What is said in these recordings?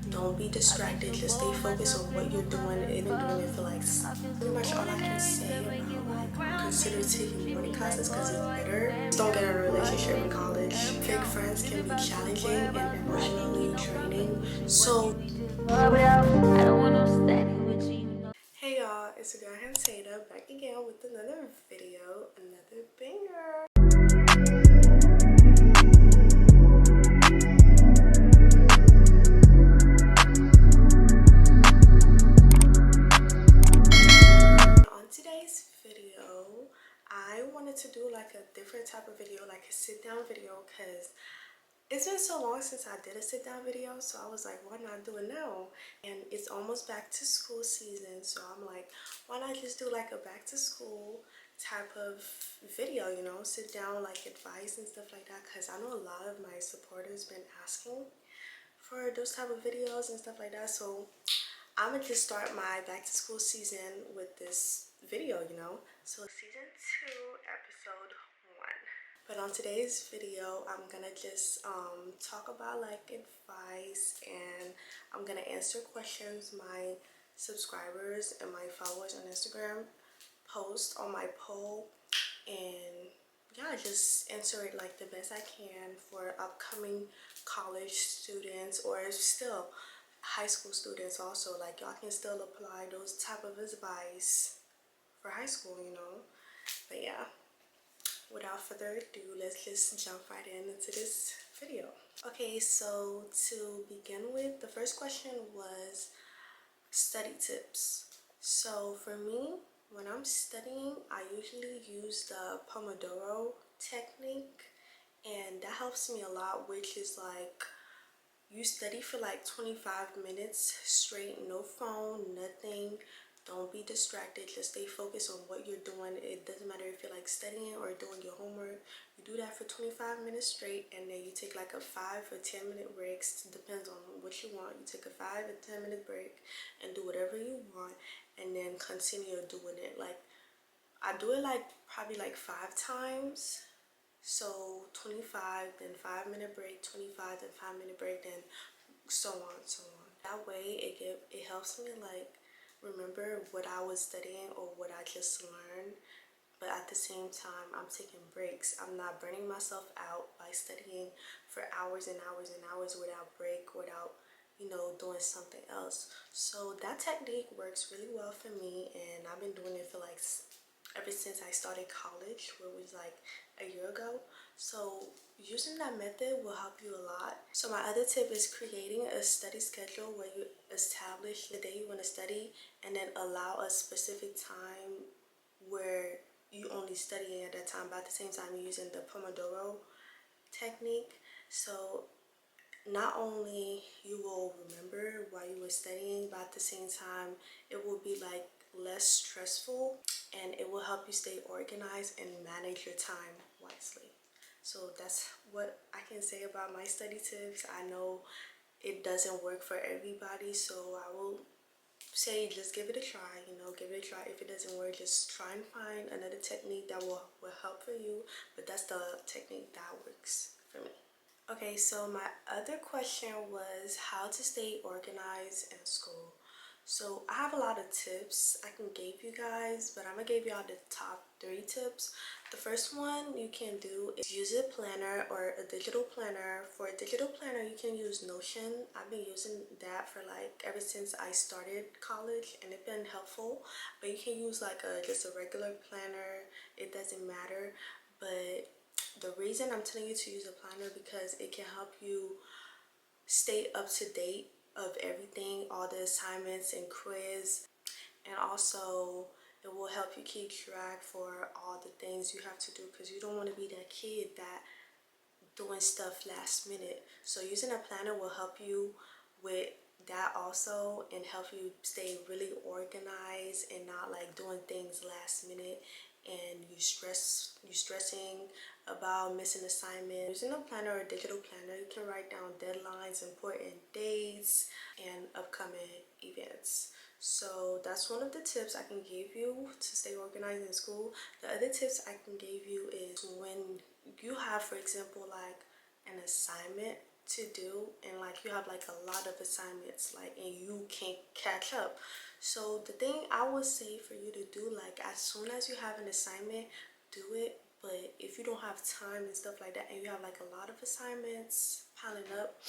Don't be distracted, just stay focused on what you're doing and doing it for like pretty much all I can say about like consider taking morning classes because it's better. Just don't get in a relationship in college. Fake friends can be challenging and emotionally draining. So hey y'all, it's your girl Itshanseyda back again with another video, another banger. On today's video, I wanted to do like a different type of video, like a sit down video, because it's been so long since I did a sit down video, so I was like, why not do it now? And it's almost back to school season, so I'm like, why not just do like a back to school type of video, you know, sit down, like advice and stuff like that, because I know a lot of my supporters been asking for those type of videos and stuff like that. So I'm gonna just start my back to school season with this video, you know. So season 2, episode 1. But on today's video, I'm gonna just talk about like advice, and I'm gonna answer questions my subscribers and my followers on Instagram post on my poll, and yeah, just answer it like the best I can for upcoming college students or still high school students also. Like y'all can still apply those type of advice for high school, you know. But yeah, without further ado, let's just jump right into this video. Okay, so to begin with, the first question was study tips. So for me, when I'm studying, I usually use the Pomodoro technique, and that helps me a lot, which is like you study for like 25 minutes straight, no phone, nothing. Don't be distracted, just stay focused on what you're doing. It doesn't matter if you're like studying or doing your homework. You do that for 25 minutes straight, and then you take like a 5 or 10 minute breaks. Depends on what you want. You take a 5 or 10 minute break and do whatever you want, and then continue doing it. Like I do it like probably like 5 times. So 25, then 5 minute break, 25, then 5 minute break, then so on, so on. That way it helps me like remember what I was studying or what I just learned, but at the same time I'm taking breaks. I'm not burning myself out by studying for hours and hours and hours without break, without, you know, doing something else. So that technique works really well for me, and I've been doing it for like ever since I started college, which was like a year ago. So using that method will help you a lot. So my other tip is creating a study schedule where you establish the day you want to study, and then allow a specific time where you only study at that time, but at the same time you're using the Pomodoro technique. So not only you will remember while you were studying, but at the same time it will be like less stressful, and it will help you stay organized and manage your time wisely. So that's what I can say about my study tips. I know it doesn't work for everybody, so I will say just give it a try, you know, give it a try. If it doesn't work, just try and find another technique that will help for you, but that's the technique that works for me. Okay, so my other question was how to stay organized in school. So I have a lot of tips I can give you guys, but I'm gonna give y'all the top 3 tips. The first one you can do is use a planner or a digital planner. For a digital planner, you can use Notion. I've been using that for like ever since I started college, and it's been helpful. But you can use like just a regular planner. It doesn't matter. But the reason I'm telling you to use a planner because it can help you stay up to date of everything, all the assignments and quiz, and also it will help you keep track for all the things you have to do, because you don't want to be that kid that doing stuff last minute. So using a planner will help you with that also, and help you stay really organized and not like doing things last minute and you stressing about missing assignments. Using a planner or a digital planner, you can write down deadlines, important dates, and upcoming events. So that's one of the tips I can give you to stay organized in school. The other tips I can give you is when you have, for example, like an assignment to do, and like you have like a lot of assignments, like, and you can't catch up. So the thing I would say for you to do, like as soon as you have an assignment, do it. But if you don't have time and stuff like that, and you have like a lot of assignments piling up,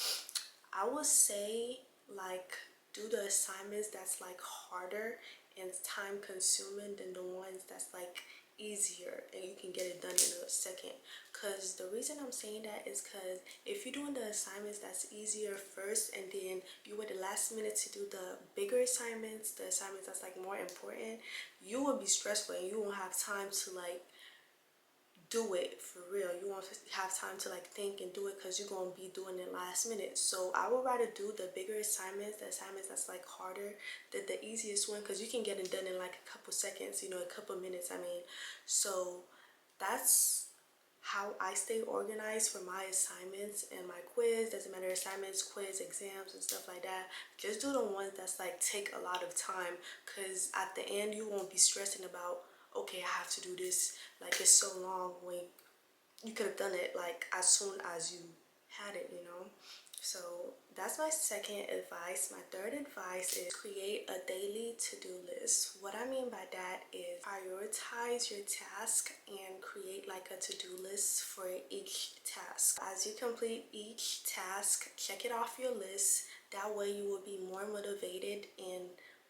I would say like do the assignments that's like harder and time consuming than the ones that's like easier and you can get it done in a second. Because the reason I'm saying that is because if you're doing the assignments that's easier first, and then you wait the last minute to do the bigger assignments, the assignments that's like more important, you will be stressful and you won't have time to like do it for real. You won't have time to like think and do it because you're gonna be doing it last minute. So I would rather do the bigger assignments, the assignments that's like harder than the easiest one, because you can get it done in like a couple seconds, you know, a couple minutes, I mean. So that's how I stay organized for my assignments and my quiz. Doesn't matter, assignments, quiz, exams and stuff like that. Just do the ones that's like take a lot of time, because at the end you won't be stressing about, okay, I have to do this, like it's so long, when you could have done it like as soon as you had it, you know. So that's my second advice. My third advice is create a daily to-do list. What I mean by that is prioritize your task and create like a to-do list for each task. As you complete each task, check it off your list. That way you will be more motivated and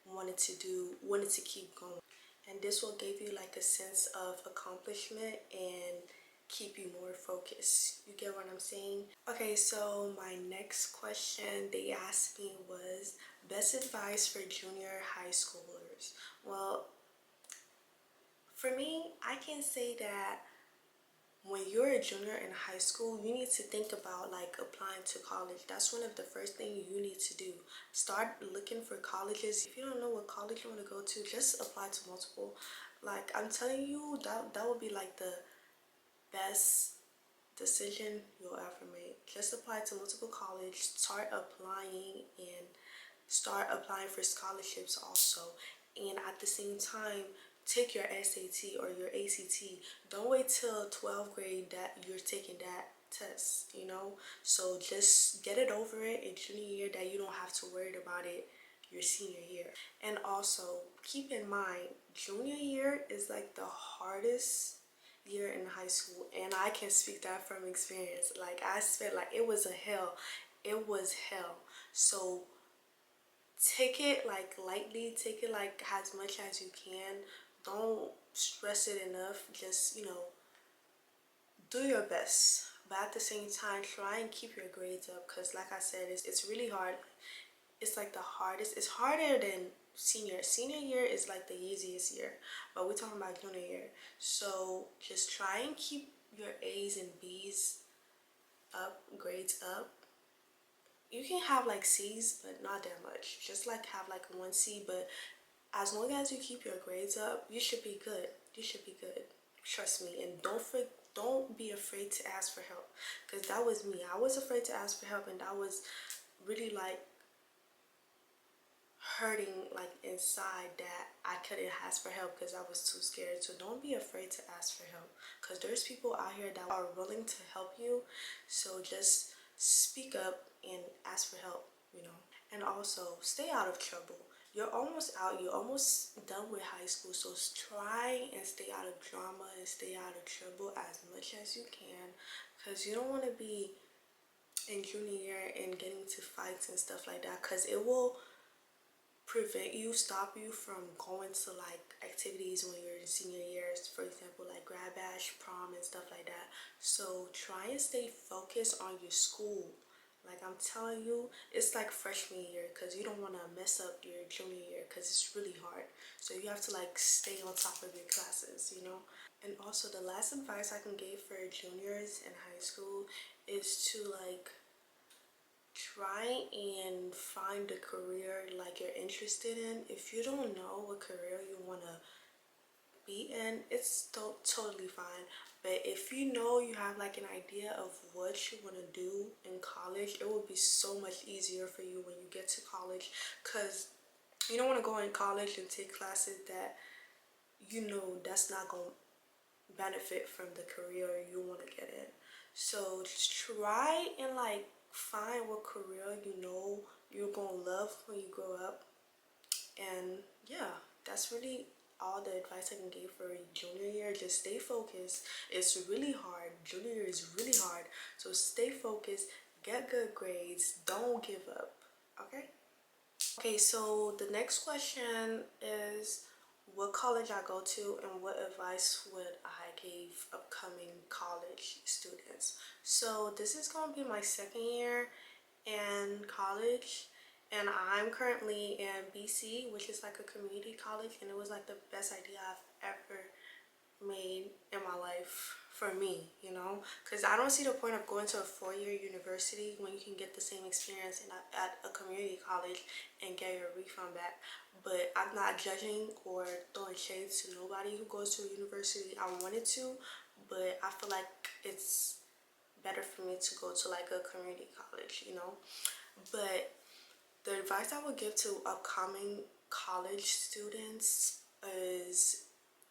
wanted to keep going. And this will give you like a sense of accomplishment and keep you more focused. You get what I'm saying? Okay, so my next question they asked me was best advice for junior high schoolers. Well, for me, I can say that when you're a junior in high school, you need to think about like applying to college. That's one of the first things you need to do. Start looking for colleges. If you don't know what college you want to go to, just apply to multiple. Like I'm telling you, that would be like the best decision you'll ever make. Just apply to multiple colleges, start applying, and start applying for scholarships also. And at the same time, take your SAT or your ACT. Don't wait till 12th grade that you're taking that test, you know. So just get it over it in junior year, that you don't have to worry about it your senior year. And also keep in mind, junior year is like the hardest year in high school, and I can speak that from experience. Like I spent, like, it was a hell. It was hell. So take it like lightly, take it like as much as you can. Don't stress it enough. Just, you know, do your best, but at the same time try and keep your grades up, because like I said, it's really hard. It's like the hardest. It's harder than senior year is like the easiest year, but we're talking about junior year. So just try and keep your A's and B's up, grades up. You can have like C's, but not that much. Just like have like 1C, but as long as you keep your grades up, you should be good. You should be good. Trust me. And don't be afraid to ask for help, because that was me. I was afraid to ask for help, and that was really like hurting like inside, that I couldn't ask for help because I was too scared. So don't be afraid to ask for help, because there's people out here that are willing to help you. So just speak up and ask for help, you know. And also stay out of trouble. You're almost out, you're almost done with high school, so try and stay out of drama and stay out of trouble as much as you can, because you don't want to be in junior year and getting to fights and stuff like that, because it will stop you from going to like activities when you're in senior years, for example like grad bash, prom and stuff like that. So try and stay focused on your school. Like I'm telling you, it's like freshman year, because you don't want to mess up your junior year, because it's really hard. So you have to like stay on top of your classes, you know. And also the last advice I can give for juniors in high school is to like try and find a career like you're interested in. If you don't know what career you want to be in, it's totally fine. But if you know, you have like an idea of what you want to do in college, it will be so much easier for you when you get to college, because you don't want to go in college and take classes that you know that's not going to benefit from the career you want to get in. So just try and like find what career you know you're gonna love when you grow up. And yeah, that's really all the advice I can give for junior year. Just stay focused. It's really hard. Junior year is really hard. So stay focused, get good grades, don't give up. Okay? Okay, so the next question is what college I go to and what advice would I give upcoming college students. So this is going to be my second year in college, and I'm currently in BC, which is like a community college, and it was like the best idea I've ever made in my life for me, you know, because I don't see the point of going to a four-year university when you can get the same experience at a community college and get your refund back. But I'm not judging or throwing shade to nobody who goes to a university. I wanted to, but I feel like it's better for me to go to like a community college, you know. But the advice I would give to upcoming college students is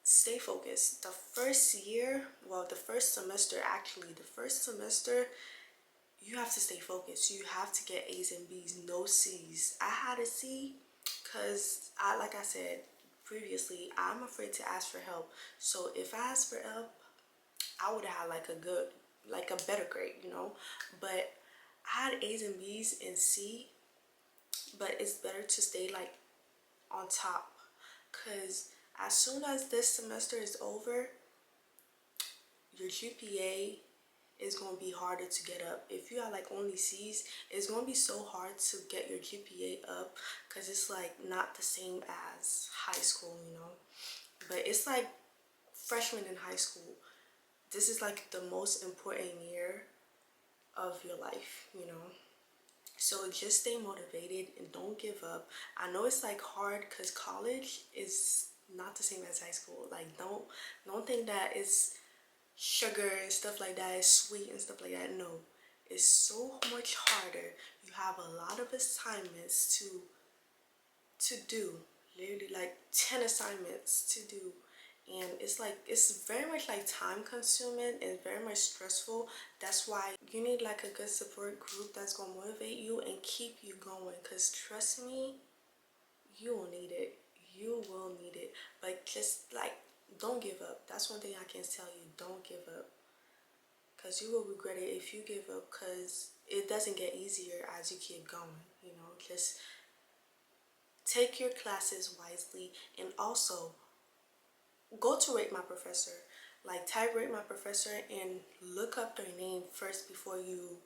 stay focused. The first year, well, the first semester, actually, the first semester, you have to stay focused. You have to get A's and B's, no C's. I had a C because like I said previously, I'm afraid to ask for help. So if I asked for help, I would have had like a better grade, you know. But I had A's and B's and C, but it's better to stay like on top, because as soon as this semester is over, your GPA is going to be harder to get up. If you have like only C's, it's going to be so hard to get your GPA up because it's like not the same as high school, you know. But it's like freshman in high school. This is like the most important year of your life, you know. So just stay motivated and don't give up. I know it's like hard because college is not the same as high school. Like don't think that it's sugar and stuff like that, it's sweet and stuff like that. No, it's so much harder. You have a lot of assignments to do, literally like 10 assignments to do, and it's like it's very much like time consuming and very much stressful. That's why you need like a good support group that's gonna motivate you and keep you going, because trust me, you will need it. You will need it. But just like don't give up. That's one thing I can tell you. Don't give up, because you will regret it if you give up, because it doesn't get easier as you keep going, you know. Just take your classes wisely, and also go to Rate My Professor. Like type Rate My Professor and look up their name first before you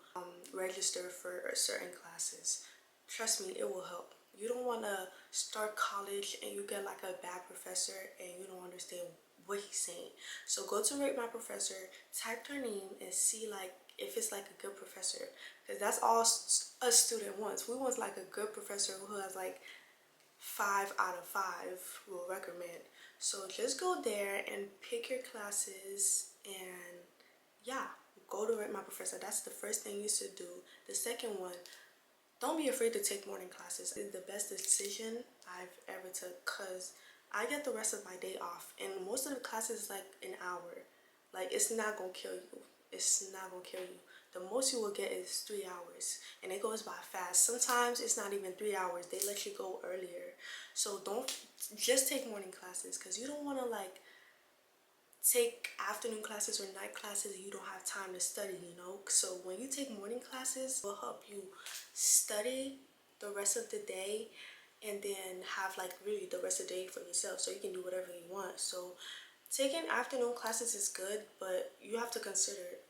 register for certain classes. Trust me, it will help. You don't want to start college and you get like a bad professor and you don't understand what he's saying. So go to Rate My Professor, type their name, and see like if it's like a good professor, because that's all a student wants. We want like a good professor who has like 5 out of 5 will recommend. So just go there and pick your classes, and yeah, go to Rate My Professor. That's the first thing you should do. The second one, don't be afraid to take morning classes. It's the best decision I've ever took, because I get the rest of my day off, and most of the classes is like an hour. Like it's not gonna kill you. It's not gonna kill you. The most you will get is 3 hours, and it goes by fast. Sometimes it's not even 3 hours. They let you go earlier. So don't just take morning classes, because you don't want to like take afternoon classes or night classes and you don't have time to study, you know. So when you take morning classes, it will help you study the rest of the day, and then have like really the rest of the day for yourself, so you can do whatever you want. So taking afternoon classes is good, but you have to consider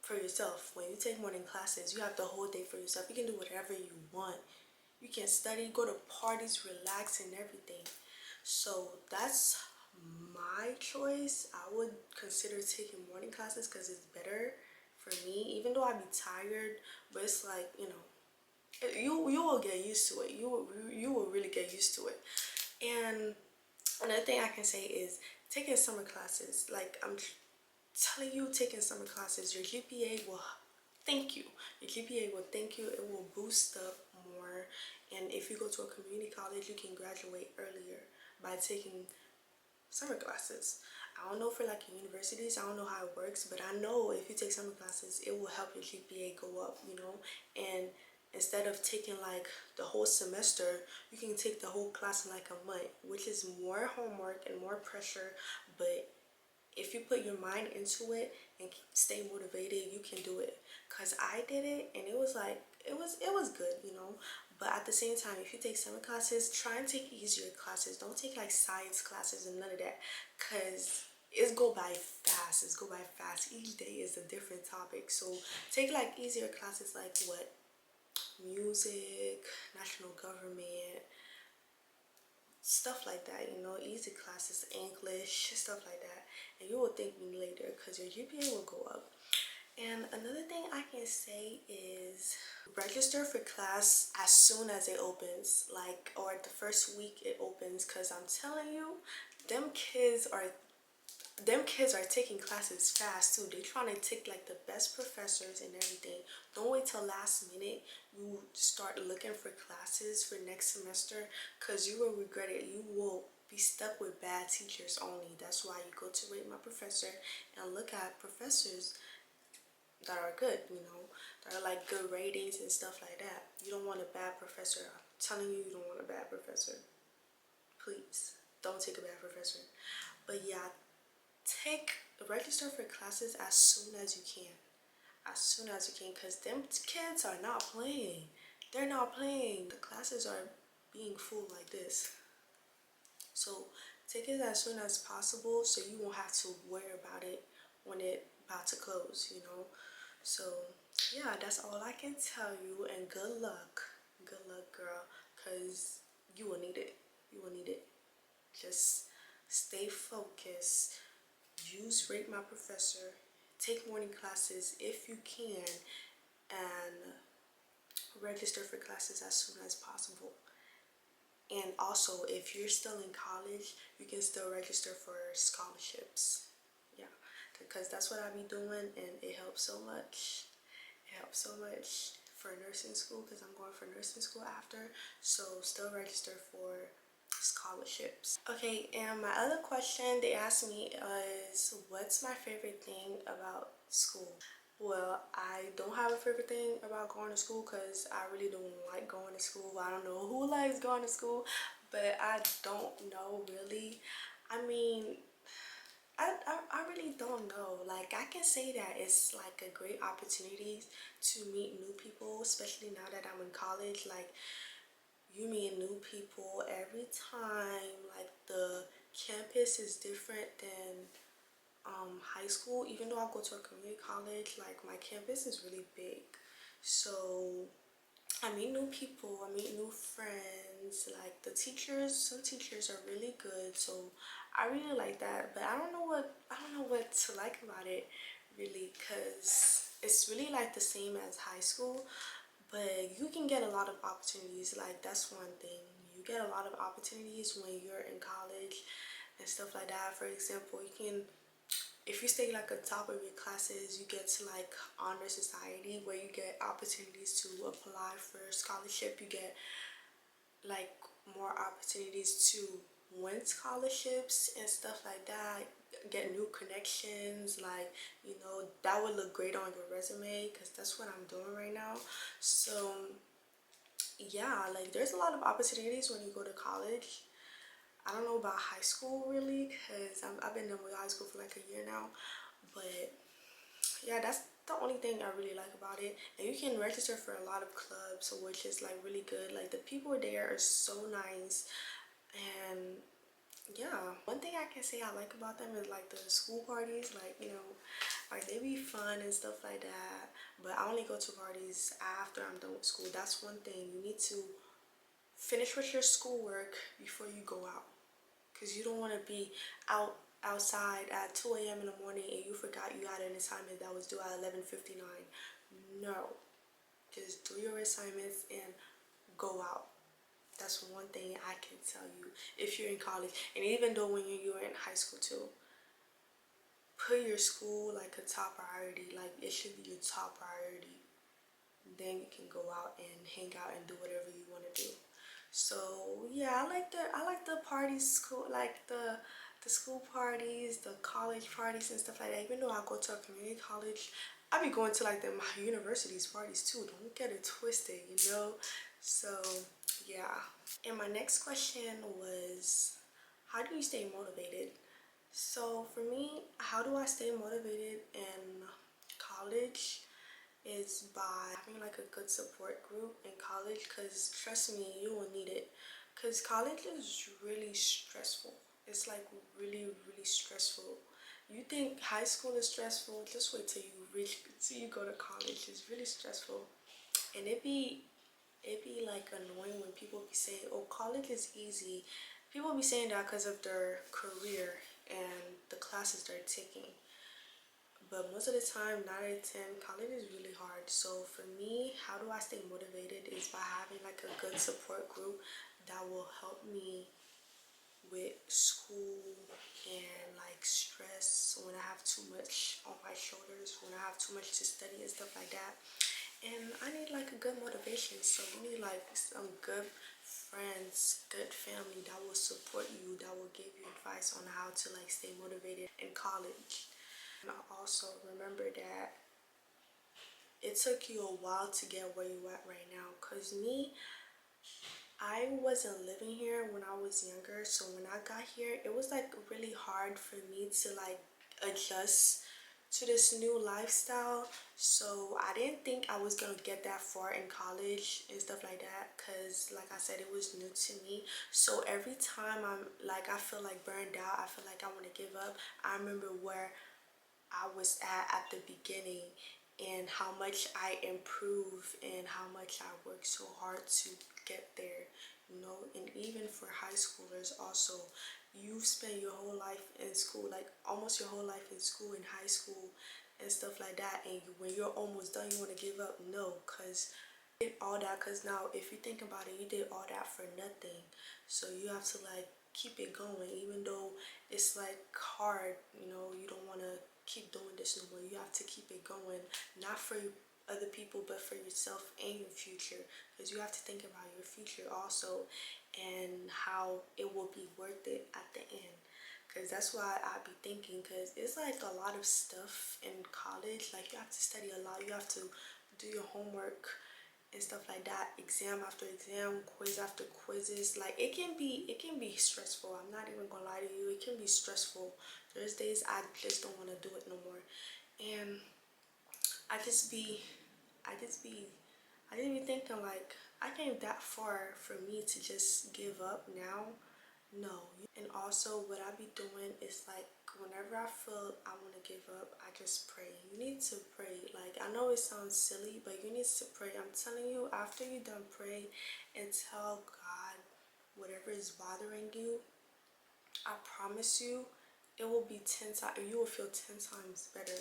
for yourself. When you take morning classes, you have the whole day for yourself. You can do whatever you want. You can study, go to parties, relax, and everything. So that's my choice. I would consider taking morning classes because it's better for me, even though I be tired. But it's like, you know, you will get used to it. You will really get used to it. And another thing I can say is taking summer classes. Like I'm telling you, taking summer classes, your GPA will thank you. Your GPA will thank you. It will boost up more. And if you go to a community college, you can graduate earlier by taking summer classes. I don't know for like universities, I don't know how it works, but I know if you take summer classes, it will help your GPA go up, you know. And instead of taking like the whole semester, you can take the whole class in like a month, which is more homework and more pressure. But if you put your mind into it and stay motivated, you can do it. Cause I did it and it was like it was good, you know. But at the same time, if you take summer classes, try and take easier classes. Don't take like science classes and none of that, cause it's go by fast. It's go by fast. Each day is a different topic. So take like easier classes like what? Music, national government, stuff like that, you know, easy classes, English, stuff like that. And you will thank me later because your GPA will go up. And another thing I can say is register for class as soon as it opens, like, or the first week it opens, because I'm telling you, them kids are taking classes fast too. They trying to take like the best professors and everything. Don't wait till last minute. You start looking for classes for next semester, because you will regret it. You will be stuck with bad teachers only. That's why you go to Rate My Professor and look at professors that are good, you know, that are like good ratings and stuff like that. You don't want a bad professor. I'm telling you, you don't want a bad professor. Please don't take a bad professor. But yeah, register for classes as soon as you can. As soon as you can, because them kids are not playing. They're not playing. The classes are being full like this. So take it as soon as possible so you won't have to worry about it when it about to close, you know. So yeah, that's all I can tell you, and good luck. Good luck, girl, because you will need it. You will need it. Just stay focused. Use Rate My Professor. Take morning classes if you can, and register for classes as soon as possible. And also, if you're still in college, you can still register for scholarships. Yeah, because that's what I be doing, and it helps so much. It helps so much for nursing school, because I'm going for nursing school after. So still register for scholarships. Okay, and my other question they asked me is, what's my favorite thing about school? Well, I don't have a favorite thing about going to school, because I really don't like going to school. I don't know who likes going to school, but I don't know really. I mean, I really don't know. Like, I can say that it's like a great opportunity to meet new people, especially now that I'm in college. Like, you meet new people every time. Like, the campus is different than high school. Even though I go to a community college, like, my campus is really big. So I meat new people, I meet new friends. Like, the teachers, some teachers are really good, so I really like that. But I don't know what to like about it really, because it's really like the same as high school, but you can get a lot of opportunities. Like, that's one thing, you get a lot of opportunities when you're in college and stuff like that. For example, you can, if you stay like at top of your classes, you get to like honor society, where you get opportunities to apply for scholarship. You get like more opportunities to win scholarships and stuff like that, get new connections. Like, you know, that would look great on your resume, because that's what I'm doing right now. So yeah, like, there's a lot of opportunities when you go to college. I don't know about high school really, because I've been done with high school for like a year now. But yeah, that's the only thing I really like about it. And you can register for a lot of clubs, which is like really good. Like, the people there are so nice. And yeah, one thing I can say I like about them is like the school parties. Like, you know, like, they be fun and stuff like that. But I only go to parties after I'm done with school. That's one thing. You need to finish with your schoolwork before you go out, because you don't want to be outside at 2 a.m. in the morning and you forgot you had an assignment that was due at 11:59. No, just do your assignments and go out. That's one thing I can tell you if you're in college. And even though when you're in high school too, put your school like a top priority. Like, it should be your top priority. Then you can go out and hang out and do whatever you want to do. So yeah, I like the party school, like the the school parties, the college parties and stuff like that. Even though I go to a community college, I be going to like the my university's parties too. Don't get it twisted, you know. So yeah. And my next question was, how do you stay motivated? So for me, how do I stay motivated in college is by having like a good support group in college, because trust me, you will need it, because college is really stressful. It's like really stressful. You think high school is stressful, just wait till you reach till you go to college. It's really stressful. And it be like annoying when people be saying, oh, college is easy. People be saying that because of their career and the classes they're taking. But most of the time, 9 out of 10, college is really hard. So for me, how do I stay motivated is by having like a good support group that will help me with school and like stress when I have too much on my shoulders, when I have too much to study and stuff like that. And I need like a good motivation. So you need like some good friends, good family that will support you, that will give you advice on how to like stay motivated in college. And also remember that it took you a while to get where you at right now. Cause me, I wasn't living here when I was younger. So when I got here, it was like really hard for me to like adjust to this new lifestyle. So I didn't think I was gonna get that far in college and stuff like that, because like I said, it was new to me. So every time I'm like, I feel like burned out, I feel like I want to give up, I remember where I was at the beginning and how much I improve and how much I work so hard to get there, you know. And even for high schoolers also, you spend your whole life in school, like almost your whole life in school, in high school and stuff like that, and when you're almost done, you want to give up. No, because did all that, because now if you think about it, you did all that for nothing. So you have to like keep it going, even though it's like hard, you know. You don't want to keep doing this no more. You have to keep it going, not for other people but for yourself and your future, because you have to think about your future also and how it will be worth it at the end. Because that's why I be thinking, because it's like a lot of stuff in college. Like you have to study a lot, you have to do your homework and stuff like that, exam after exam, quiz after quizzes. Like it can be stressful. I'm not even gonna lie to you, it can be stressful. There's days I just don't want to do it no more. And I just be I just be I just be thinking like, I came that far for me to just give up now. No. And also what I be doing is like, whenever I feel I want to give up, I just pray. You need to pray. Like, I know it sounds silly, but you need to pray. I'm telling you, after you done pray and tell God whatever is bothering you, I promise you, it will be 10 times, you will feel 10 times better.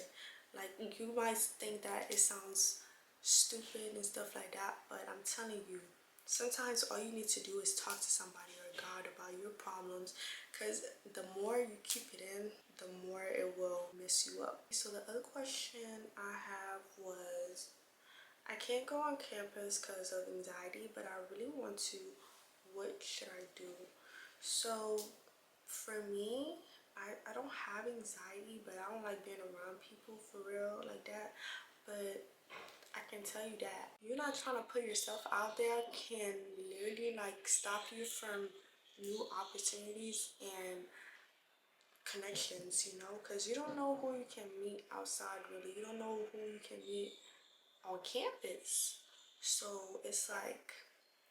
Like, you might think that it sounds stupid and stuff like that, but I'm telling you, sometimes all you need to do is talk to somebody or God about your problems, because the more you keep it in, the more it will mess you up. So the other question I have was, I can't go on campus because of anxiety, but I really want to. What should I do? So for me, I don't have anxiety, but I don't like being around people for real like that. But I can tell you that you're not trying to put yourself out there can literally like stop you from new opportunities and connections, you know, because you don't know who you can meet outside. Really, you don't know who you can meet on campus. So it's like,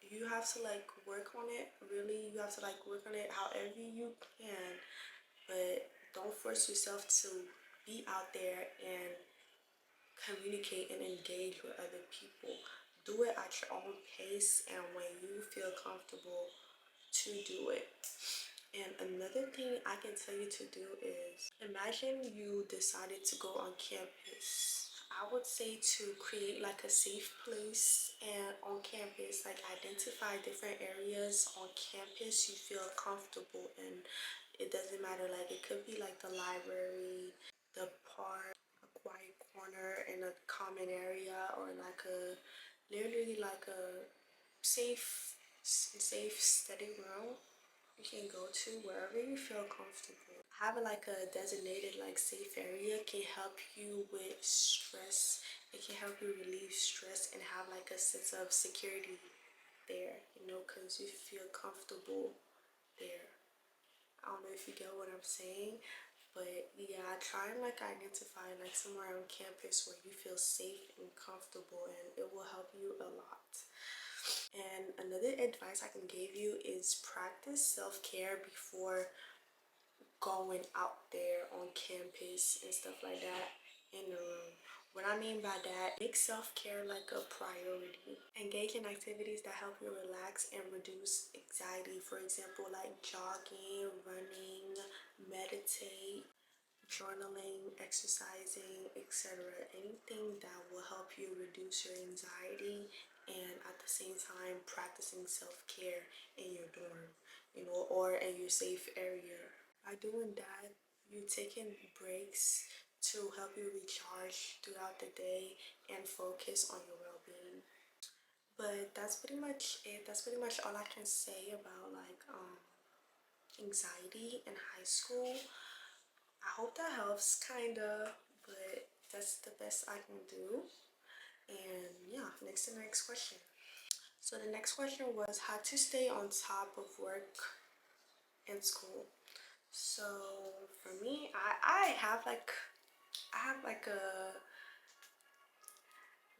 you have to like work on it. Really, you have to like work on it however you can, but don't force yourself to be out there and communicate and engage with other people. Do it at your own pace and when you feel comfortable to do it. And another thing I can tell you to do is, imagine you decided to go on campus. I would say to create like a safe place and on campus, like identify different areas on campus you feel comfortable in. It doesn't matter, like it could be like the library, the park, a quiet corner in a common area, or like a literally like a safe study room, You can go to wherever you feel comfortable. Having like a designated like safe area can help you with stress. It can help you relieve stress and have like a sense of security there, you know, because you feel comfortable there. I don't know if you get what I'm saying, but yeah, try and like identify like somewhere on campus where you feel safe and comfortable, and it will help you a lot. And another advice I can give you is practice self-care before going out there on campus and stuff like that in the room. What I mean by that, make self-care like a priority. Engage in activities that help you relax and reduce anxiety. For example, like jogging, running, meditate, journaling, exercising, etc. Anything that will help you reduce your anxiety and at the same time practicing self-care in your dorm, you know, or in your safe area. By doing that, you're taking breaks to help you recharge throughout the day and focus on your well-being. But that's pretty much it. That's pretty much all I can say about like anxiety in high school. I hope that helps kinda, but that's the best I can do. And yeah, next question. So the next question was how to stay on top of work and school. So for me, I have like a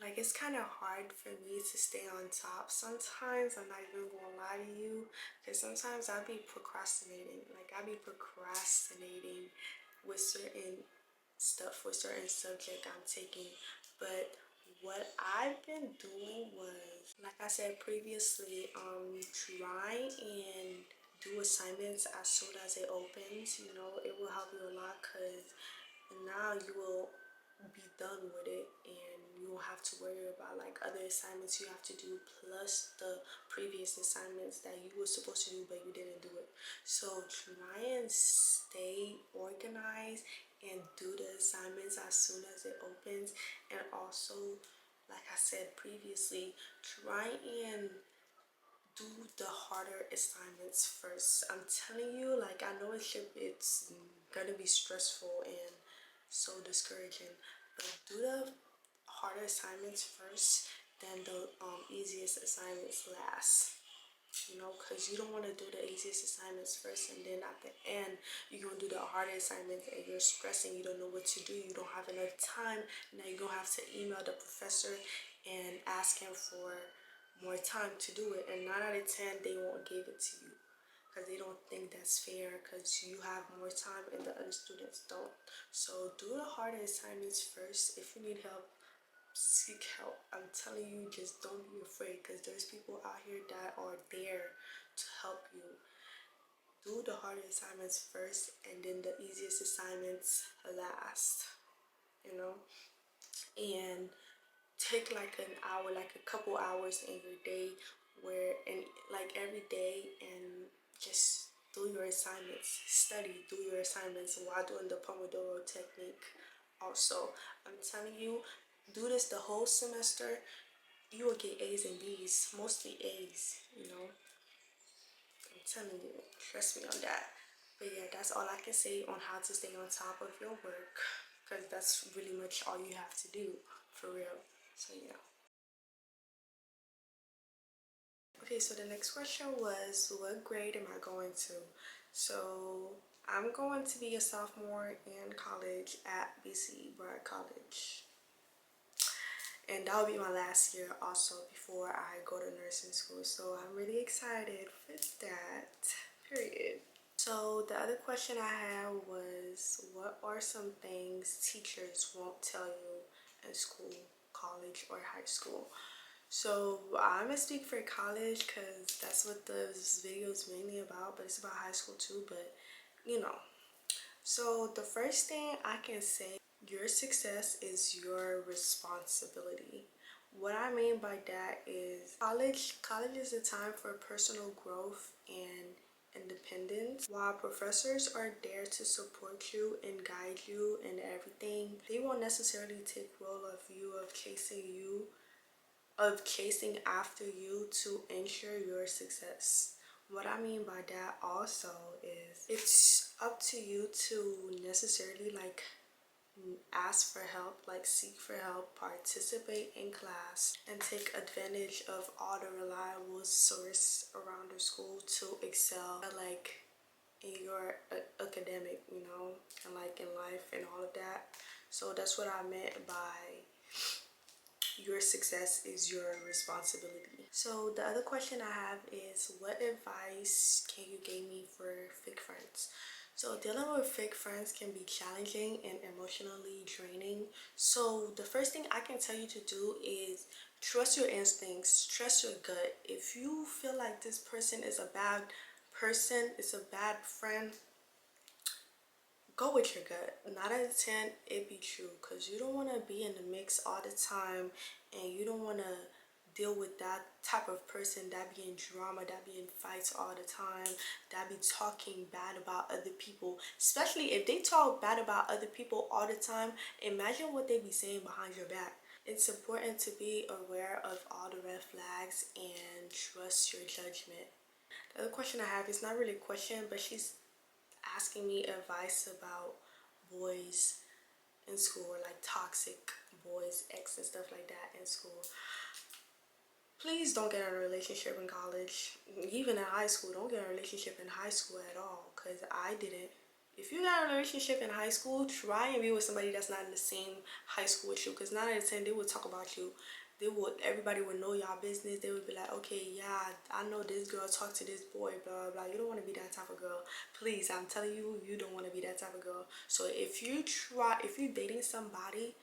like it's kind of hard for me to stay on top. Sometimes I'm not even gonna lie to you, because sometimes I'll be procrastinating. Like I'll be procrastinating with certain stuff, with certain subject I'm taking. But what I've been doing was, like I said previously, try and do assignments as soon as it opens. You know, it will help you a lot because now you will be done with it and you won't have to worry about like other assignments you have to do plus the previous assignments that you were supposed to do but you didn't do it. So try and stay organized and do the assignments as soon as it opens. And also, like I said previously, try and do the harder assignments first. I'm telling you, like I know it's gonna be stressful and so discouraging, but do the harder assignments first, then the easiest assignments last. You know, because you don't want to do the easiest assignments first and then at the end you're gonna do the harder assignments and you're stressing, you don't know what to do, you don't have enough time. Now you're gonna have to email the professor and ask him for more time to do it, and 9 out of 10 they won't give it to you because they don't think that's fair because you have more time and the other students don't. So do the harder assignments first. If you need help, seek help. I'm telling you, just don't be afraid because there's people out here that are there to help you. Do the harder assignments first and then the easiest assignments last, you know. And take like an hour, like a couple hours in your day where, and like every day, and just do your assignments, study, do your assignments while doing the Pomodoro technique. Also, I'm telling you, do this the whole semester, you will get A's and B's, mostly A's, you know. I'm telling you, trust me on that. But yeah, that's all I can say on how to stay on top of your work, because that's really much all you have to do, for real. So yeah. Okay, so the next question was, what grade am I going to? So I'm going to be a sophomore in college at BC Broad College. And that'll be my last year also before I go to nursing school. So I'm really excited for that, period. So the other question I had was, what are some things teachers won't tell you in school, college, or high school? So I'm gonna speak for college because that's what this video is mainly about, but it's about high school too, but you know. So the first thing I can say, your success is your responsibility. What I mean by that is college is a time for personal growth and independence. While professors are there to support you and guide you in everything, they won't necessarily take role of you of chasing after you to ensure your success. What I mean by that also is it's up to you to necessarily like ask for help, like seek for help, participate in class, and take advantage of all the reliable source around the school to excel like in your academic, you know, and like in life and all of that. So that's what I meant by your success is your responsibility. So the other question I have is, what advice can you give me for fake friends? So dealing with fake friends can be challenging and emotionally draining. So the first thing I can tell you to do is trust your instincts, trust your gut. If you feel like this person is a bad person, it's a bad friend, go with your gut. 9 out of 10, it be true, because you don't want to be in the mix all the time, and you don't want to deal with that type of person that be in drama, that be in fights all the time, that be talking bad about other people. Especially if they talk bad about other people all the time, imagine what they be saying behind your back. It's important to be aware of all the red flags and trust your judgment. The other question I have is not really a question, but she's asking me advice about boys in school, or like toxic boys, ex and stuff like that in school. Please don't get in a relationship in college. Even in high school, don't get in a relationship in high school at all, because I didn't. If you got in a relationship in high school, try and be with somebody that's not in the same high school with you, because 9 out of 10, they will talk about you. Everybody would know y'all business. They would be like, okay, yeah, I know this girl talk to this boy, blah, blah, blah. You don't want to be that type of girl. Please, I'm telling you, you don't want to be that type of girl. So if you're dating somebody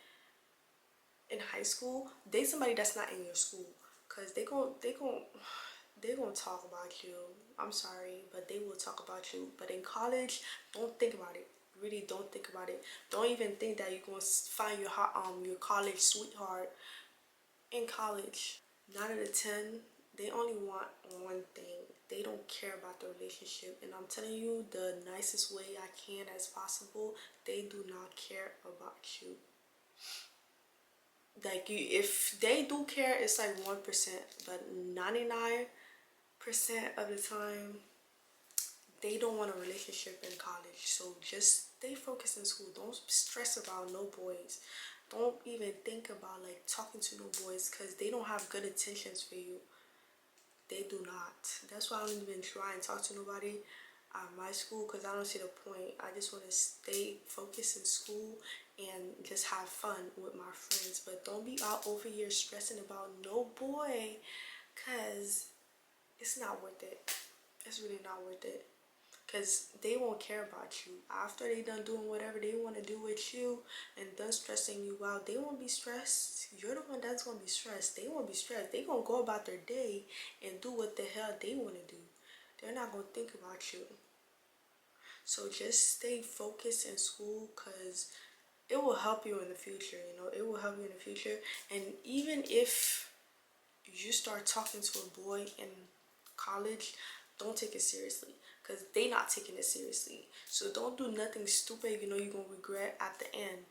in high school, date somebody that's not in your school, because they're gonna talk about you. I'm sorry, but they will talk about you. But in college, don't think about it. Really, don't think about it. Don't even think that you're gonna find your college sweetheart in college. 9 out of 10, they only want one thing. They don't care about the relationship. And I'm telling you, the nicest way I can as possible, they do not care about you. Like, if they do care, it's like 1%, but 99% of the time, they don't want a relationship in college. So just stay focused in school. Don't stress about no boys. Don't even think about like talking to no boys, because they don't have good intentions for you. They do not. That's why I don't even try and talk to nobody at my school, because I don't see the point. I just want to stay focused in school and just have fun with my friends. But don't be out over here stressing about no boy, because it's not worth it. It's really not worth it, because they won't care about you. After they done doing whatever they want to do with you and done stressing you out, they won't be stressed. You're the one that's going to be stressed. They won't be stressed. They going to go about their day and do what the hell they want to do. They're not going to think about you. So just stay focused in school, because it will help you in the future. You know, it will help you in the future. And even if you start talking to a boy in college, don't take it seriously, because they not taking it seriously. So don't do nothing stupid you know you're gonna regret at the end.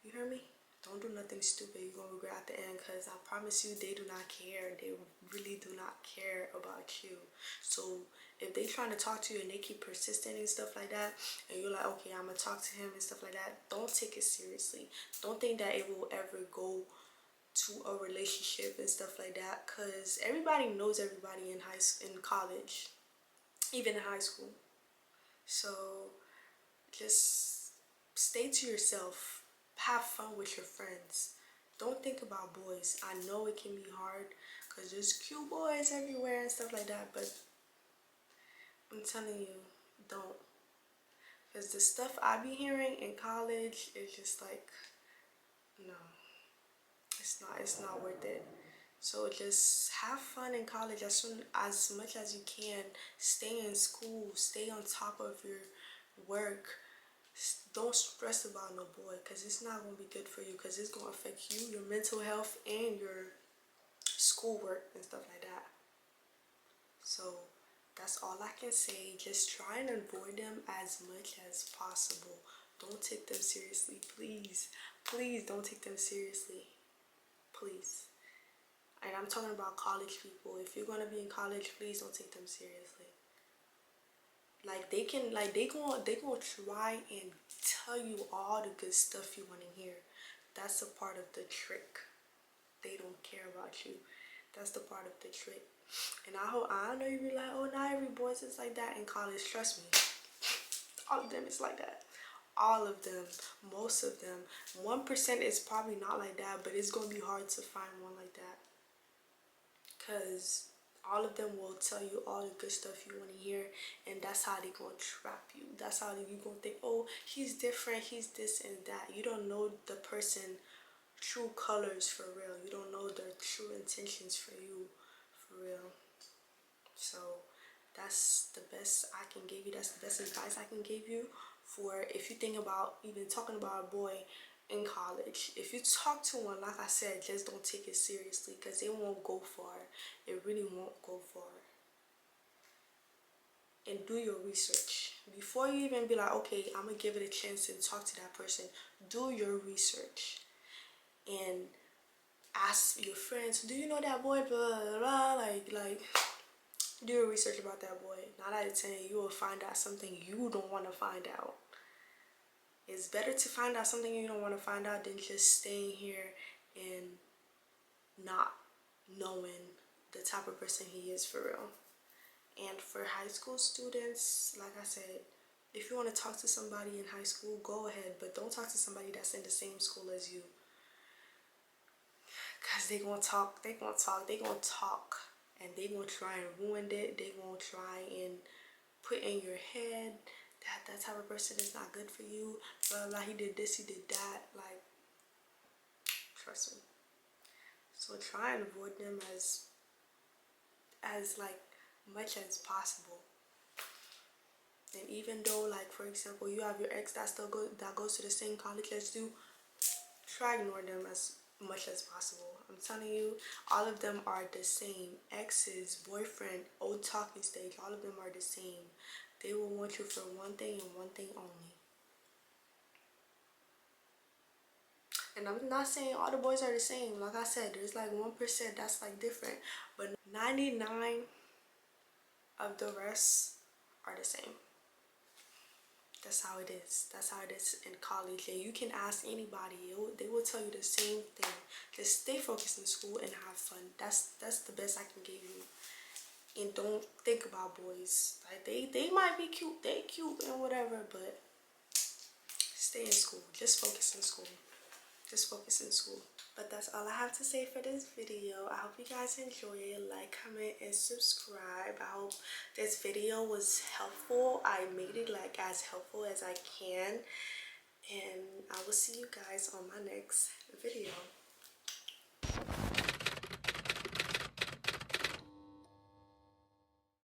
You hear me? Don't do nothing stupid you're gonna regret at the end, because I promise you, they do not care. They really do not care about you. So if they trying to talk to you and they keep persisting and stuff like that, and you're like, okay, I'm gonna talk to him and stuff like that, don't take it seriously. Don't think that it will ever go to a relationship and stuff like that, because everybody knows everybody in college, even in high school. So just stay to yourself, have fun with your friends, don't think about boys. I know it can be hard, because there's cute boys everywhere and stuff like that, but I'm telling you, don't, because the stuff I be hearing in college is just like, no, it's not worth it. So just have fun in college as much as you can. Stay in school, stay on top of your work. Don't stress about no boy, because it's not going to be good for you, because it's going to affect you, your mental health, and your schoolwork and stuff like that. So that's all I can say. Just try and avoid them as much as possible. Don't take them seriously, please. Please don't take them seriously. Please. And I'm talking about college people. If you're gonna be in college, please don't take them seriously. Like they gonna try and tell you all the good stuff you want to hear. That's a part of the trick. They don't care about you. That's the part of the trick. And I know you be like, oh, not every boy's is like that in college. Trust me, all of them is like that. All of them, most of them. 1% is probably not like that, but it's gonna be hard to find one like that. Cause all of them will tell you all the good stuff you want to hear, and that's how they gonna trap you. That's how you gonna think, oh, he's different, he's this and that. You don't know the person true colors for real. You don't know their true intentions for you for real. So that's the best I can give you. That's the best advice I can give you for if you think about even talking about a boy in college. If you talk to one, like I said, just don't take it seriously because it won't go far. It really won't go far. And do your research before you even be like, okay, I'm gonna give it a chance and talk to that person. Do your research and ask your friends, do you know that boy, blah blah blah, like do your research about that boy. 9 out of 10 you will find out something you don't want to find out. It's better to find out something you don't want to find out than just staying here and not knowing the type of person he is for real. And for high school students, like I said, if you want to talk to somebody in high school, go ahead, but don't talk to somebody that's in the same school as you. Because they gonna talk, and they gonna try and ruin it. They gonna try and put in your head that that type of person is not good for you. Blah, blah, he did this, he did that. Like, trust me. So try and avoid them as like much as possible. And even though, like, for example, you have your ex that goes to the same college as you, try ignore them as much as possible. I'm telling you, all of them are the same. Exes, boyfriend, old talking stage, all of them are the same. They will want you for one thing and one thing only. And I'm not saying all the boys are the same. Like I said, there's like 1% that's like different, but 99 of the rest are the same. That's how it is. That's how it is in college. And you can ask anybody. They will tell you the same thing. Just stay focused in school and have fun. That's the best I can give you. And don't think about boys. Like they might be cute. They cute and whatever, but stay in school. Just focus in school. Just focus in school. But that's all I have to say for this video. I hope you guys enjoy it. Like, comment, and subscribe. I hope this video was helpful. I made it like as helpful as I can. And I will see you guys on my next video.